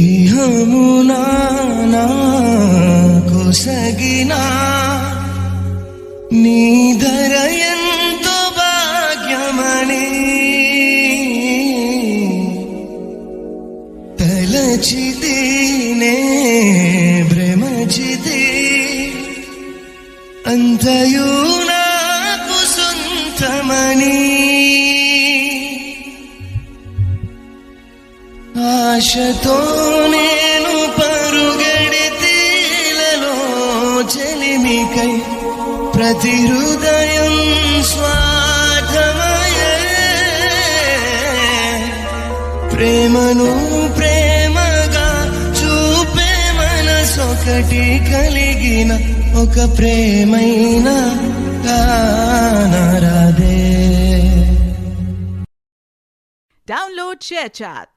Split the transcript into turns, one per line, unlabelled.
ఇహమునా కొసగినా నీ ధర ఎంతో భాగ్యమని తలచితినే భ్రమచితి అంతయు నాకు సొంతమని ఆశతో నేను పరుగెడితేలలో చెలిమికై ప్రతి హృదయం స్వార్థమయే ప్రేమను ప్రేమగా చూపే మనసొకటి కలిగిన ఒక ప్రేమైన కానరాదే.
Download ShareChat.